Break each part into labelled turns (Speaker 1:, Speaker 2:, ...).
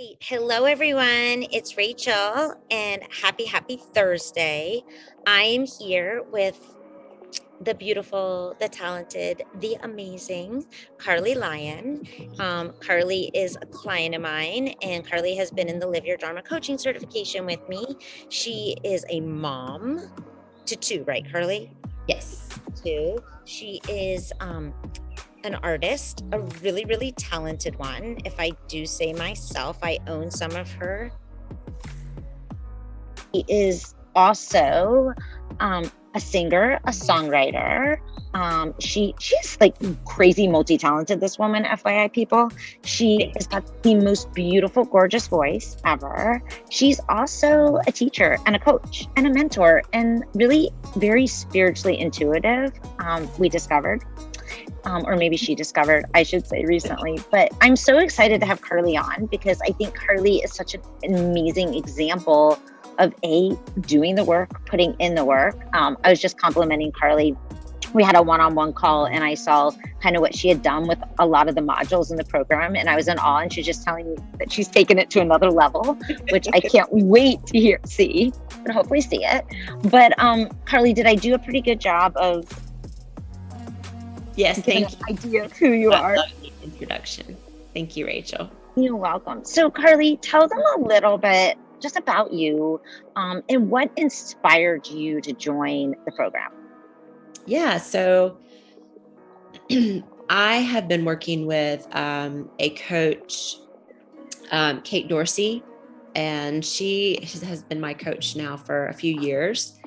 Speaker 1: right. Hello, everyone. It's Rachel, and happy Thursday. I am here with the beautiful, the talented, the amazing Carly Lyon. Carly is a client of mine, and Carly has been in the Live Your Dharma Coaching Certification with me. She is a mom to two, right, Carly?
Speaker 2: Yes.
Speaker 1: Two. She is an artist, a really talented one. If I do say myself, I own some of her. She is also a singer, a songwriter. She's like crazy multi-talented, this woman, FYI people. She has got the most beautiful, gorgeous voice ever. She's also a teacher and a coach and a mentor and really very spiritually intuitive, we discovered. Or maybe she discovered, I should say, recently. But I'm so excited to have Carly on because I think Carly is such an amazing example of doing the work, putting in the work. I was just complimenting Carly. We had a one-on-one call and I saw kind of what she had done with a lot of the modules in the program. And I was in awe, and she's just telling me that she's taken it to another level, which I can't wait to see and hopefully see it. But Carly, did I do a pretty good job of
Speaker 2: Yes, thank you.
Speaker 1: Idea of who you are.
Speaker 2: I love the introduction. Thank you, Rachel.
Speaker 1: You're welcome. So, Carly, tell them a little bit just about you and what inspired you to join the program.
Speaker 2: Yeah, so I have been working with a coach, Kate Dorsey, and she has been my coach now for a few years.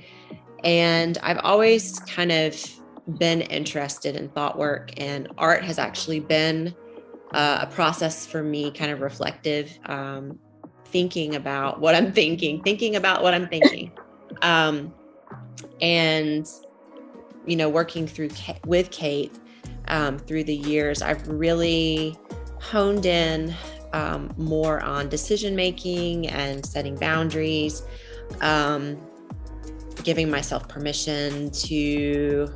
Speaker 2: And I've always kind of been interested in thought work, and art has actually been a process for me, kind of reflective, thinking about what I'm thinking about what I'm thinking. And, you know, working with Kate through the years, I've really honed in more on decision making and setting boundaries, giving myself permission to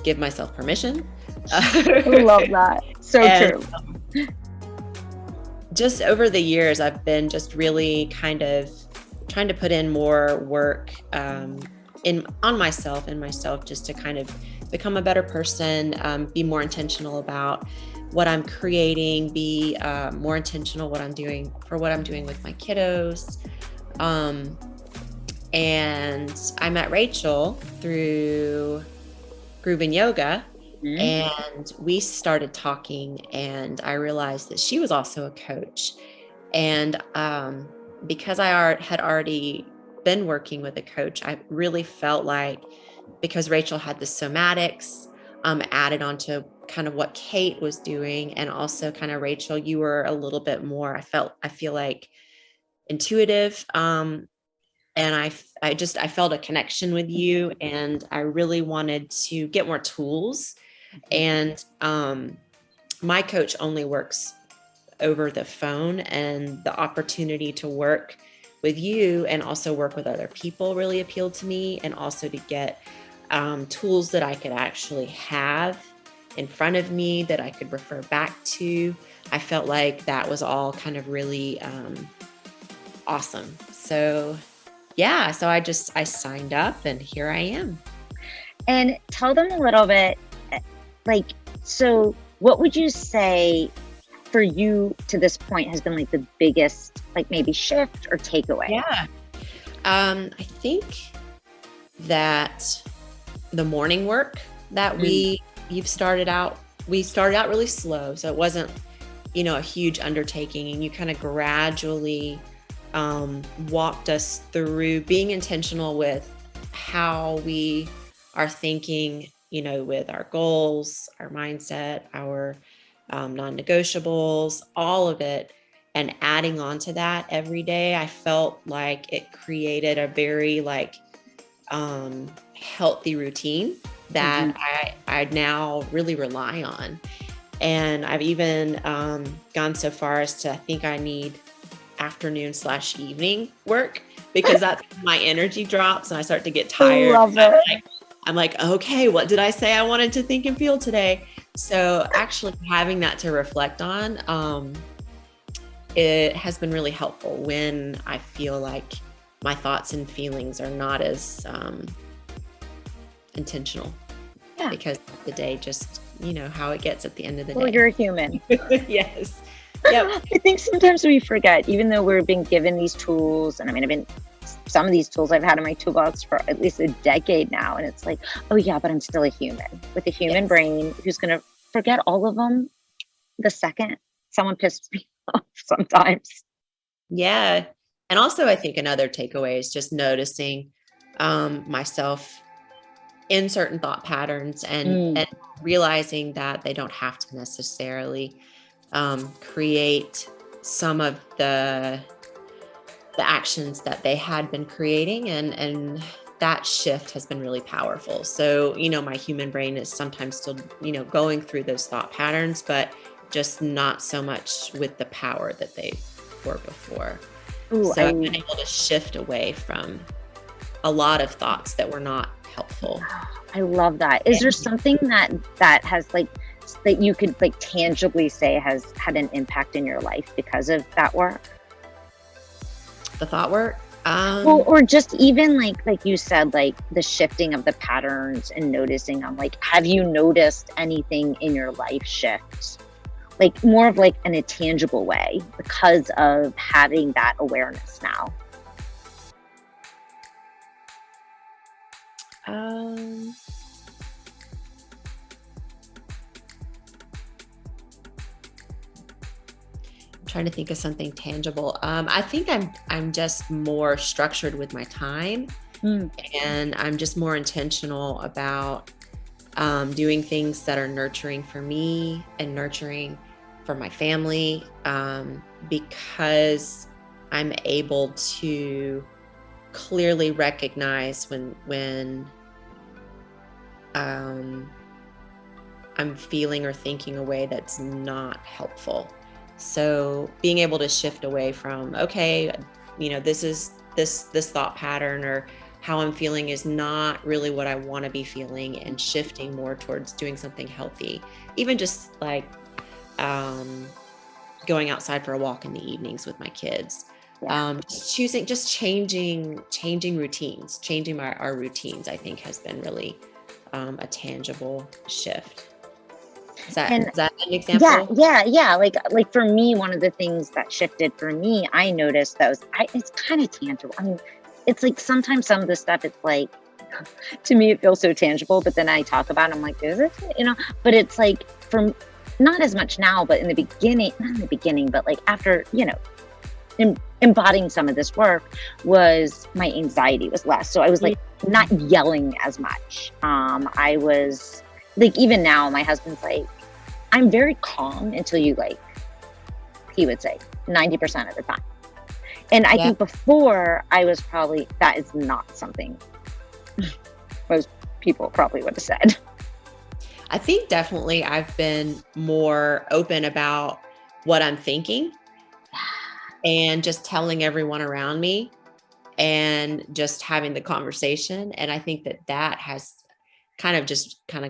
Speaker 2: give myself permission.
Speaker 1: I love that. So true.
Speaker 2: Just over the years, I've been just really kind of trying to put in more work on myself just to kind of become a better person, be more intentional about what I'm creating, be more intentional what I'm doing with my kiddos. And I met Rachel through Groove and Yoga, and we started talking, and I realized that she was also a coach. And because I had already been working with a coach, I really felt like, because Rachel had the somatics added onto kind of what Kate was doing, and also kind of Rachel, you were a little bit more, I feel like intuitive. And I felt a connection with you, and I really wanted to get more tools. And my coach only works over the phone, and the opportunity to work with you and also work with other people really appealed to me, and also to get tools that I could actually have in front of me that I could refer back to. I felt like that was all kind of really awesome. So yeah, so I signed up, and here I am.
Speaker 1: And tell them a little bit, like, so what would you say for you to this point has been like the biggest, like maybe shift or takeaway?
Speaker 2: Yeah. I think that the morning work that we started out really slow. So it wasn't, a huge undertaking, and you kind of gradually walked us through being intentional with how we are thinking, with our goals, our mindset, our non-negotiables, all of it, and adding on to that every day. I felt like it created a very healthy routine that I now really rely on. And I've even gone so far as to, I think I need afternoon/evening work, because that's my energy drops and I start to get tired.
Speaker 1: I love it.
Speaker 2: I'm like, okay, what did I say I wanted to think and feel today? So actually having that to reflect on it has been really helpful when I feel like my thoughts and feelings are not as intentional.
Speaker 1: Yeah.
Speaker 2: Because the day just, how it gets at the end of the
Speaker 1: Well,
Speaker 2: day.
Speaker 1: you're a human.
Speaker 2: Yes. Yep.
Speaker 1: I think sometimes we forget, even though we're being given these tools, and I mean, some of these tools I've had in my toolbox for at least a decade now, and it's like, oh yeah, but I'm still a human with a human brain who's going to forget all of them the second someone pisses me off sometimes.
Speaker 2: Yeah. And also, I think another takeaway is just noticing myself in certain thought patterns and realizing that they don't have to necessarily create some of the actions that they had been creating, and that shift has been really powerful. So, my human brain is sometimes still, going through those thought patterns, but just not so much with the power that they were before.
Speaker 1: Ooh,
Speaker 2: so I've been able to shift away from a lot of thoughts that were not helpful.
Speaker 1: I love that. Is there something that has that you could tangibly say has had an impact in your life because of that work?
Speaker 2: The thought work?
Speaker 1: Well, or just even like you said, the shifting of the patterns and noticing them. Have you noticed anything in your life shift? More of in a tangible way because of having that awareness now?
Speaker 2: I'm trying to think of something tangible. I think I'm just more structured with my time, and I'm just more intentional about doing things that are nurturing for me and nurturing for my family, because I'm able to clearly recognize when I'm feeling or thinking a way that's not helpful. So being able to shift away from, okay, this is this thought pattern or how I'm feeling is not really what I want to be feeling, and shifting more towards doing something healthy, even just going outside for a walk in the evenings with my kids. Changing routines, changing our routines, I think has been really a tangible shift. Is that an example?
Speaker 1: Yeah. Like for me, one of the things that shifted for me, I noticed it's kind of tangible. I mean, it's sometimes some of the stuff, it's to me, it feels so tangible, but then I talk about it, I'm like, is it? But it's from not as much now, but in the beginning, not in the beginning, but after, embodying some of this work, was my anxiety was less. So I was not yelling as much. I was even now, my husband's I'm very calm until you he would say 90% of the time. And I think before I was probably, that is not something most people probably would have said.
Speaker 2: I think definitely I've been more open about what I'm thinking and just telling everyone around me and just having the conversation. And I think that has kind of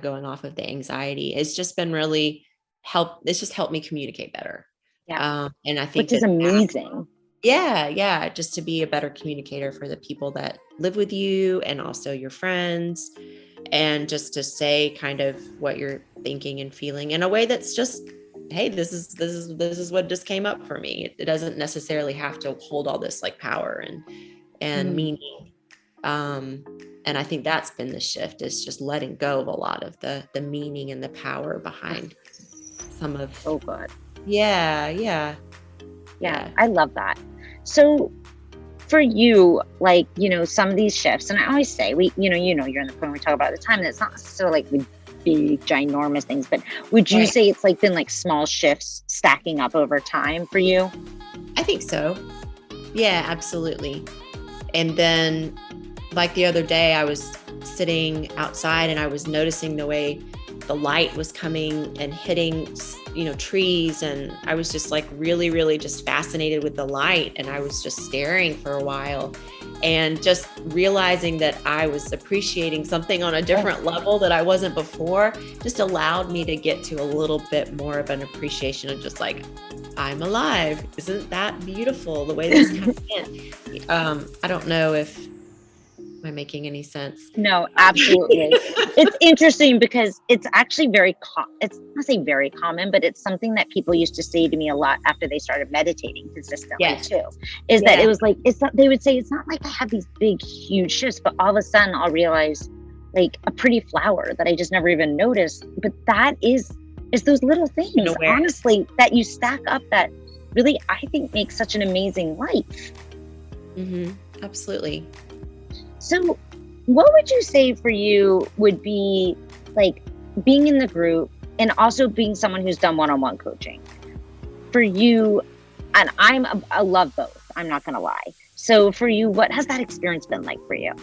Speaker 2: going off of the anxiety. It's just been really it's just helped me communicate better.
Speaker 1: Yeah.
Speaker 2: And I think
Speaker 1: which is amazing.
Speaker 2: Yeah. Just to be a better communicator for the people that live with you and also your friends, and just to say kind of what you're thinking and feeling in a way that's just, hey, this is what just came up for me. It doesn't necessarily have to hold all this power and meaning. And I think that's been the shift, is just letting go of a lot of the meaning and the power behind some of.
Speaker 1: Oh, good.
Speaker 2: Yeah.
Speaker 1: I love that. So for you, some of these shifts, and I always say, you're in the point we talk about the time, and it's not necessarily the big ginormous things, but would you say it's been small shifts stacking up over time for you?
Speaker 2: I think so. Yeah, absolutely. And then the other day, I was sitting outside and I was noticing the way the light was coming and hitting, trees. And I was just like really, really just fascinated with the light. And I was just staring for a while and just realizing that I was appreciating something on a different level that I wasn't before, just allowed me to get to a little bit more of an appreciation of just like, I'm alive. Isn't that beautiful? The way this comes in. I don't know if am I making any sense?
Speaker 1: No, absolutely. It's interesting because it's actually it's not say very common, but it's something that people used to say to me a lot after they started meditating consistently too. Is that it was like, they would say, it's not like I have these big, huge shifts, but all of a sudden I'll realize like a pretty flower that I just never even noticed. But it's those little things, honestly, that you stack up that really, I think, makes such an amazing life.
Speaker 2: Mm-hmm. Absolutely.
Speaker 1: So what would you say for you would be like being in the group and also being someone who's done one-on-one coaching for you? And I love both. I'm not going to lie. So for you, what has that experience been like for you?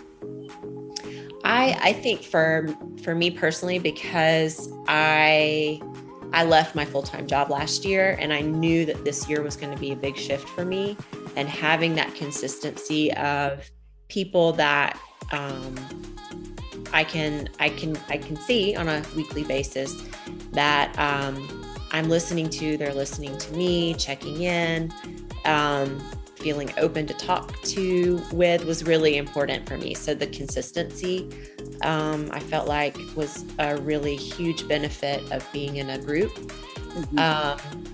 Speaker 2: I think for me personally, because I left my full-time job last year and I knew that this year was going to be a big shift for me, and having that consistency of people that I can see on a weekly basis that I'm listening to, they're listening to me, checking in, feeling open to talk to with was really important for me. So the consistency, I felt like was a really huge benefit of being in a group. Mm-hmm.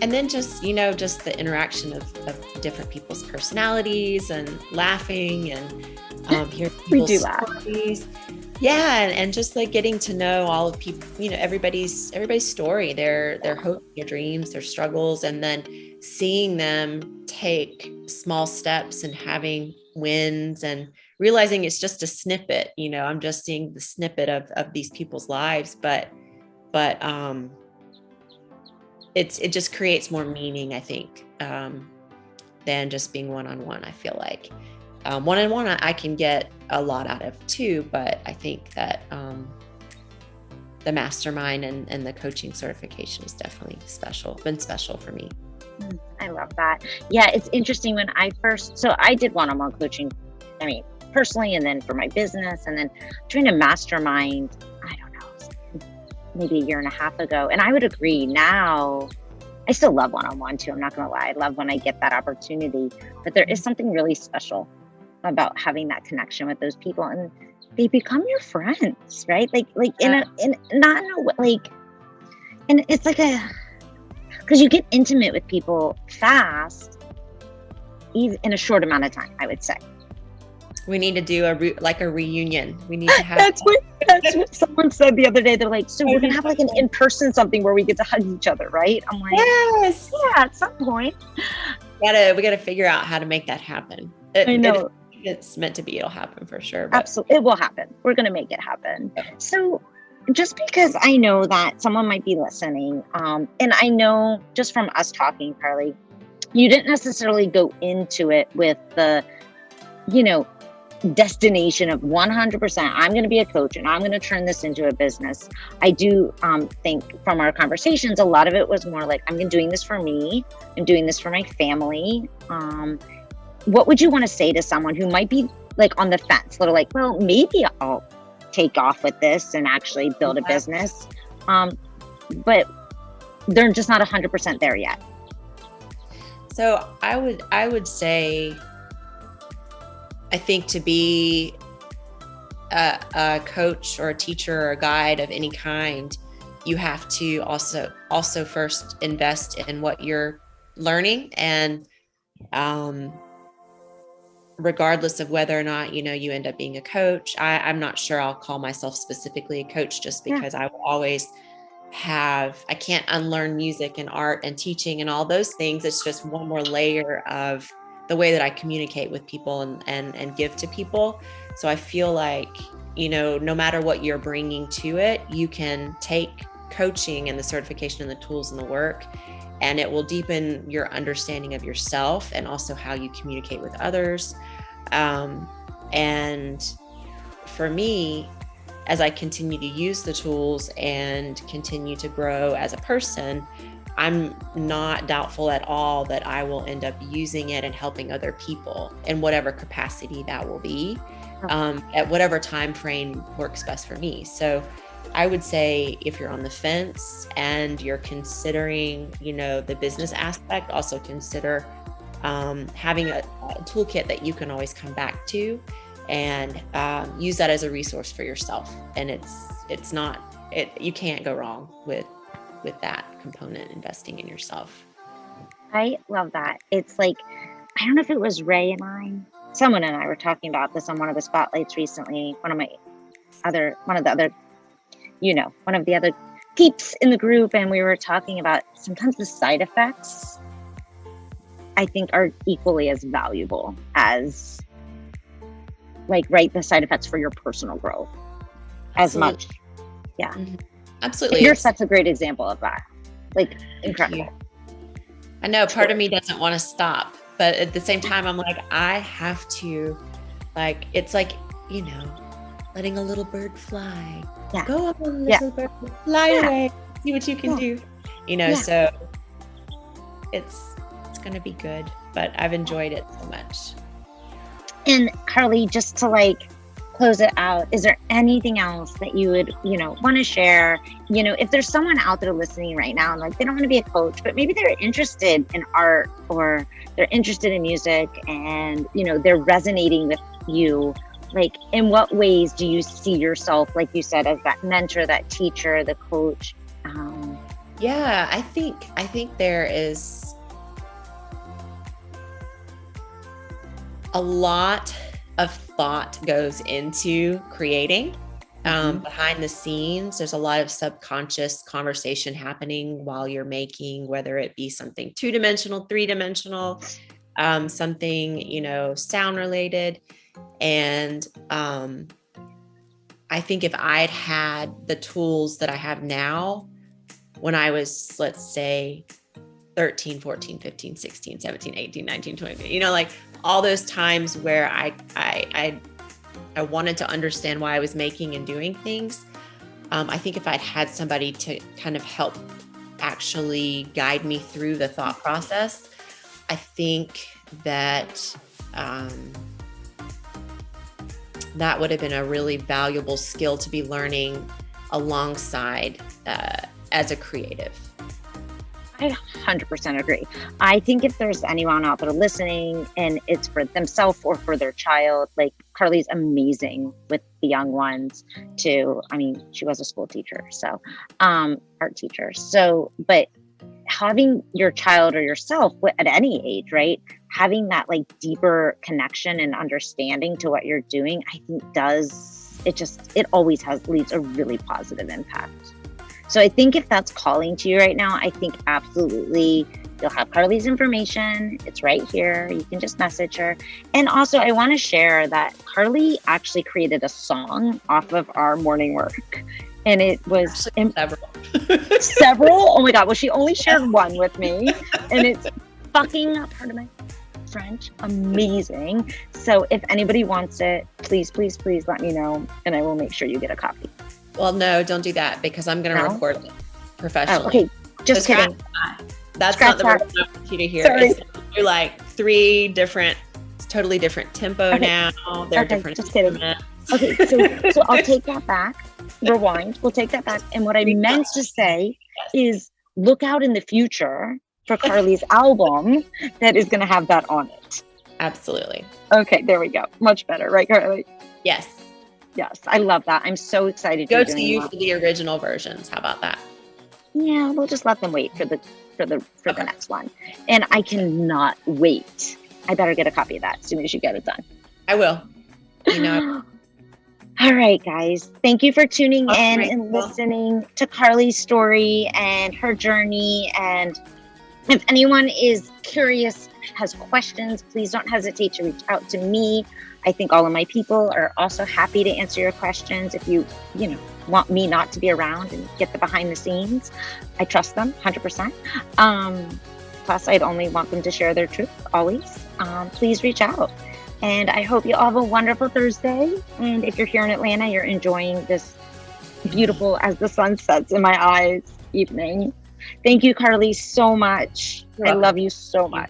Speaker 2: And then just the interaction of different people's personalities and laughing and hearing people's stories. Yeah. And just like getting to know all of people, everybody's story, their hopes, their dreams, their struggles, and then seeing them take small steps and having wins and realizing it's just a snippet, I'm just seeing the snippet of these people's lives, but it just creates more meaning, I think, than just being one-on-one. I feel like one-on-one I can get a lot out of too, but I think that the mastermind and the coaching certification is definitely been special for me.
Speaker 1: I love that. Yeah, it's interesting when I did one-on-one coaching, personally, and then for my business, and then doing a mastermind, I don't know, maybe a year and a half ago. And I would agree now, I still love one-on-one too. I'm not going to lie. I love when I get that opportunity, but there is something really special about having that connection with those people, and they become your friends, right? And it's like because you get intimate with people fast, even in a short amount of time, I would say.
Speaker 2: We need to do a reunion. We need to have.
Speaker 1: That's what someone said the other day. They're like, so we're gonna have like an in-person something where we get to hug each other, right? I'm like,
Speaker 2: yes,
Speaker 1: yeah, at some point.
Speaker 2: We gotta figure out how to make that happen.
Speaker 1: I know.
Speaker 2: It's meant to be. It'll happen for sure.
Speaker 1: Absolutely, it will happen. We're gonna make it happen. So, just because I know that someone might be listening, and I know just from us talking, Carly, you didn't necessarily go into it with the, destination of 100%, I'm going to be a coach and I'm going to turn this into a business. I do think from our conversations, a lot of it was more like, I'm doing this for me. I'm doing this for my family. What would you want to say to someone who might be like on the fence? They're like, well, maybe I'll take off with this and actually build a business. But they're just not 100% there yet.
Speaker 2: So I would say, I think to be a coach or a teacher or a guide of any kind, you have to also first invest in what you're learning, and regardless of whether or not you end up being a coach. I'm not sure I'll call myself specifically a coach, just because I will always I can't unlearn music and art and teaching and all those things. It's just one more layer of the way that I communicate with people and give to people. So I feel like, no matter what you're bringing to it, you can take coaching and the certification and the tools and the work, and it will deepen your understanding of yourself and also how you communicate with others. And for me, as I continue to use the tools and continue to grow as a person, I'm not doubtful at all that I will end up using it and helping other people in whatever capacity that will be, at whatever time frame works best for me. So I would say if you're on the fence and you're considering, the business aspect, also consider having a toolkit that you can always come back to and use that as a resource for yourself. And you can't go wrong with that component, investing in yourself.
Speaker 1: I love that. It's like, I don't know if it was Ray and someone and I were talking about this on one of the spotlights recently. One of the other peeps in the group. And we were talking about sometimes the side effects, I think, are equally as valuable as the side effects for your personal growth.
Speaker 2: Absolutely.
Speaker 1: As much. Yeah.
Speaker 2: Mm-hmm. Absolutely.
Speaker 1: You're such a great example of that. Incredible.
Speaker 2: I know part of me doesn't want to stop, but at the same time, I'm like, I have to, it's like, letting a little bird fly.
Speaker 1: Yeah.
Speaker 2: Go on, little bird, fly away. See what you can do. So it's going to be good, but I've enjoyed it so much.
Speaker 1: And Carly, just to close it out, is there anything else that you would, want to share? If there's someone out there listening right now and they don't want to be a coach, but maybe they're interested in art or they're interested in music and, they're resonating with you, in what ways do you see yourself, like you said, as that mentor, that teacher, the coach?
Speaker 2: Yeah, I think there is a lot of thought goes into creating. Behind the scenes, there's a lot of subconscious conversation happening while you're making, whether it be something 2-dimensional, 3-dimensional, something, sound related. And I think if I'd had the tools that I have now when I was, let's say, 13, 14, 15, 16, 17, 18, 19, 20, all those times where I wanted to understand why I was making and doing things. I think if I'd had somebody to kind of help actually guide me through the thought process, I think that that would have been a really valuable skill to be learning alongside as a creative.
Speaker 1: I 100% agree. I think if there's anyone out there listening and it's for themselves or for their child, Carly's amazing with the young ones too. I mean, she was a school teacher, so art teacher. So, but having your child or yourself at any age, right? Having that deeper connection and understanding to what you're doing, I think it always leaves a really positive impact. So I think if that's calling to you right now, I think absolutely you'll have Carly's information. It's right here. You can just message her. And also I want to share that Carly actually created a song off of our morning work. And it was several. Oh my God. Well, she only shared one with me and it's fucking, pardon my French, amazing. So if anybody wants it, please, please, please let me know and I will make sure you get a copy.
Speaker 2: Well, no, don't do that because I'm going to record it professionally.
Speaker 1: Oh, okay, just kidding.
Speaker 2: That's not the version I want you to hear.
Speaker 1: Sorry.
Speaker 2: It's 3 different, totally different tempo now. They're different.
Speaker 1: Just kidding. Okay, so I'll take that back. Rewind. We'll take that back. And what I meant to say is look out in the future for Carly's album that is going to have that on it.
Speaker 2: Absolutely.
Speaker 1: Okay, there we go. Much better, right, Carly?
Speaker 2: Yes.
Speaker 1: Yes, I love that. I'm so excited.
Speaker 2: Go to you for the original versions. How about that?
Speaker 1: Yeah, we'll just let them wait for the next one. And I cannot wait. I better get a copy of that as soon as you get it done.
Speaker 2: I will.
Speaker 1: All right, guys. Thank you for tuning in and listening to Carly's story and her journey. And if anyone is curious, has questions, please don't hesitate to reach out to me. I think all of my people are also happy to answer your questions. If you want me not to be around and get the behind the scenes, I trust them 100%. Plus, I'd only want them to share their truth always. Please reach out. And I hope you all have a wonderful Thursday. And if you're here in Atlanta, you're enjoying this beautiful as the sun sets in my eyes evening. Thank you, Carly, so much. I love you so much.